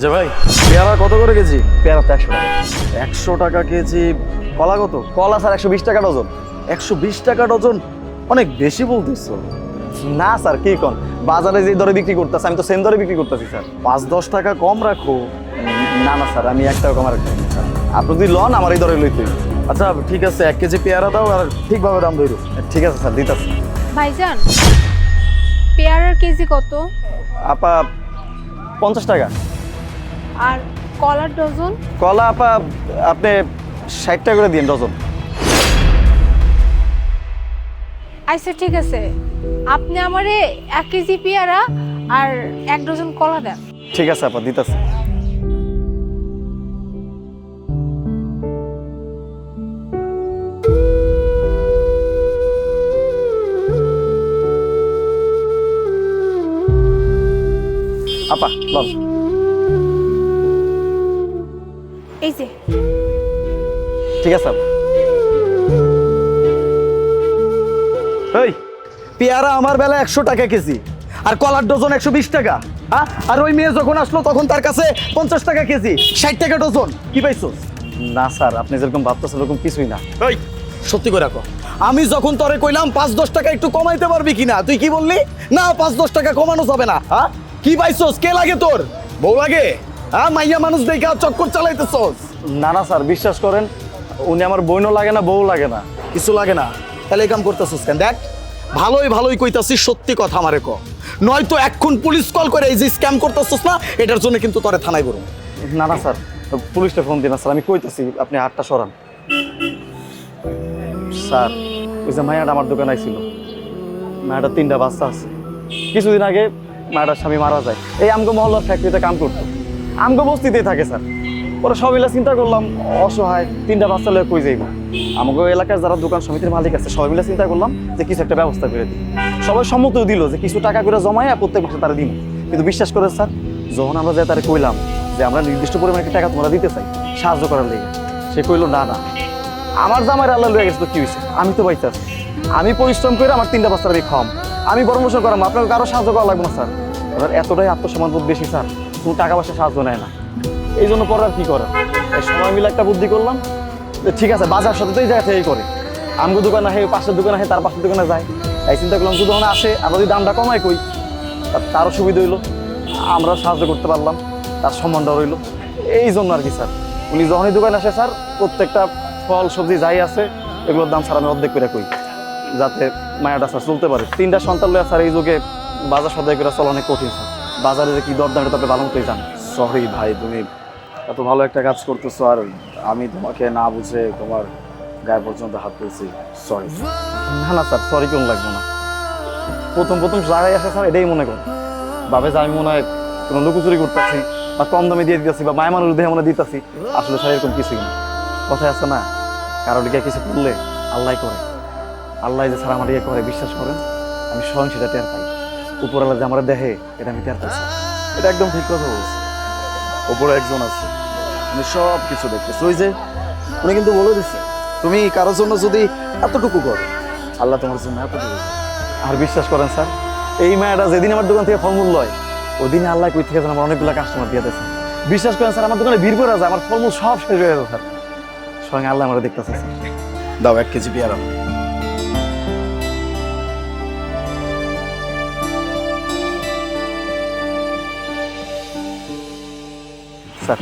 যে ভাই পেয়ারা কত করে কেজি? পেয়ারা তো 100 টাকা। 100 টাকা কেজি। কলা কত? কলা স্যার 120 টাকা ডজন। 120 টাকা ডজন, অনেক বেশি বলতেছো। না স্যার কি কোন, বাজারে যে দরে বিক্রি করতেছে আমি তো সেম দরে বিক্রি করতেছি স্যার। 5-10 টাকা কম রাখো। না না স্যার, আমি 1 টাকা কম রাখছি না স্যার। আপনি যদি লন আমার এই দরে লইতে। আচ্ছা ঠিক আছে, 1 কেজি পেয়ারা দাও আর ঠিকভাবে দাম ধরো। ঠিক আছে স্যার, দিতেছি। ভাইজান, পেয়ারার কেজি কত? আপা 50 টাকা। আর কলার ডজন? কলা আপা আপনি 60 টাকা করে দিন ডজন। আচ্ছা ঠিক আছে, আপনি আমারে 1 কেজি পেয়ারা আর 1 ডজন কলা দেন। ঠিক আছে আপা, দিতেছি। আপা লন। এই যে। ঠিক আছে আপা। এই পেয়ারা আমার বেলা 100 টাকা কেজি আর কলার ডজন 120 টাকা। হ্যাঁ, আর ওই মেয়ে যখন আসলো তখন তার কাছে 50 টাকা কেজি, 60 টাকা ডজন। কি পাইছো? না স্যার, আপনি যেরকম ভাবতেছেন এরকম কিছুই না। এই সত্যি করে রাখো। আমি যখন তোরে কইলাম 5-10 টাকা একটু কমাইতে পারবি কিনা, তুই কি বললি? না 5-10 টাকা কমানো যাবে না। হ্যাঁ, কি পাইছোস? কে লাগে তোর? বউ লাগে? হ্যাঁ, মাইয়া মানুষ দেখা চক্কর চালাইতেছস। না না স্যার, বিশ্বাস করেন উনি আমার বোনও লাগে না, বউ লাগে না। কিছু লাগে না, তাহলে এই কাম করতেছস কেন? দেখ ভালোই ভালোই কইতাছিস, সত্যি কথা আমারে ক, নয়তো এখন পুলিশ কল করে এই যে স্ক্যাম করতেছস না, এটার জন্য কিন্তু তোরে থানায় বলুন। না না স্যার, পুলিশটা ফোন দিন না স্যার, আমি কইতাছি আপনি হাতটা সরান। স্যার ওই যে মায়াটা আমার দোকানে আইছিল, মায়াটা 3টা বাচ্চা আছে। কিছুদিন আগে মায়াটার স্বামী মারা যায়। এই আমগো মহল্লার ফ্যাক্টরিতে কাম করতো, আমগো বস্তিতেই থাকে স্যার। ওরা সব মিলে চিন্তা করলাম অসহায় 3টা বাচ্চা লয়ে কই যাইব। আমাগো এলাকার যারা দোকান সমিতির মালিক আছে সবাই মিলে চিন্তা করলাম যে কিছু একটা ব্যবস্থা করে দিই। সবাই সম্মতিও দিল যে কিছু টাকা করে জমাইয়া প্রত্যেক মাসে তারা দিন। কিন্তু বিশ্বাস করে স্যার, যখন আমরা যে তারা কইলাম যে আমরা নির্দিষ্ট পরিমাণে টাকা তোমরা দিতে চাই সাহায্য করার লেগে, সে কইলো না না, আমার জামাই আল্লাহ লয়ে গেছে তো কি হয়েছে, আমি তো বাইতে আছি, আমি পরিশ্রম করে আমার 3টা বাচ্চার আমি খাওয়াম, আমি বড় মোশন করাম, আপনাকে কারো সাহায্য করা লাগবে না স্যার। ওনার এতটাই আত্মসম্মানবোধ বেশি স্যার, কোনো টাকা পয়সা সাহায্য নেয় না। এই জন্য পরে আর কি করে, এই সময় মিলে একটা বুদ্ধি করলাম যে ঠিক আছে বাজার সাথে তো এই জায়গা থেকেই করে, আমগো দোকানে আসে, পাশের দোকানে আসে, তার পাশের দোকানে যায়। এই চিন্তা করলাম যদি ওখানে আসে আর যদি দামটা কমাই কই, তারও সুবিধা হইলো, আমরাও সাহায্য করতে পারলাম, তার সম্মানটাও রইলো। এই জন্য আর কি স্যার, উনি যখনই দোকানে আসে স্যার প্রত্যেকটা ফল সবজি যাই আছে এগুলোর দাম স্যার আমি অর্ধেক করে কই, যাতে মায়াটা স্যার চলতে পারে। 3টা সন্তান লইয়া স্যার এই যুগে বাজার সদাই করে চলা অনেক কঠিন স্যার, বাজারে যে কি দরদাম এটা তো আপনি ভালো মতোই জানেন। সরি ভাই, তুমি এত ভালো একটা কাজ করতেছো আর আমি তোমাকে না বুঝে তোমার গায়ে পর্যন্ত হাত তুলছি, সরি। না না স্যার, সরি কেউ লাগবে না। প্রথম প্রথম যারাই আসে স্যার এটাই মনে করে, ভাবে যে আমি মনে হয় কোনো লুকোচুরি করতেছি বা কম দামে দিয়ে দিতেছি বা মায় মানুষ দেহে মনে দিতেছি। আসলে স্যার এরকম কিছুই না। কথায় আছে না, কারো দিকে কিছু করলে আল্লাহ করে, আল্লাহ যে স্যার আমার ইয়ে করে, বিশ্বাস করেন আমি স্বয়ং সেটা টের পাই। উপরওয়ালা যে আমার দেহে এটা আমি টের পাই স্যার। এটা একদম ঠিক কথা বলছো। ওপরে একজন আছে, উনি সব কিছু দেখতেছে। ওই যে উনি কিন্তু বলে দিচ্ছে তুমি কারোর জন্য যদি এতটুকু করো, আল্লাহ তোমার জন্য এতটুকু করবে। আর বিশ্বাস করেন স্যার, এই মায়াটা যেদিন আমার দোকান থেকে ফলমূল লয় ওই দিনে আল্লাহ কই থেকে যেন আমার অনেকগুলো কাস্টমার দিয়ে দিয়েছে। বিশ্বাস করেন স্যার, আমার দোকানে ভিড় করে যায়, আমার ফলমূল সব শেষ হয়ে গেছে স্যার, স্বয়ং আল্লাহ আমার দেখতেছে স্যার। দাও 1 কেজি পেয়ারা। স্যার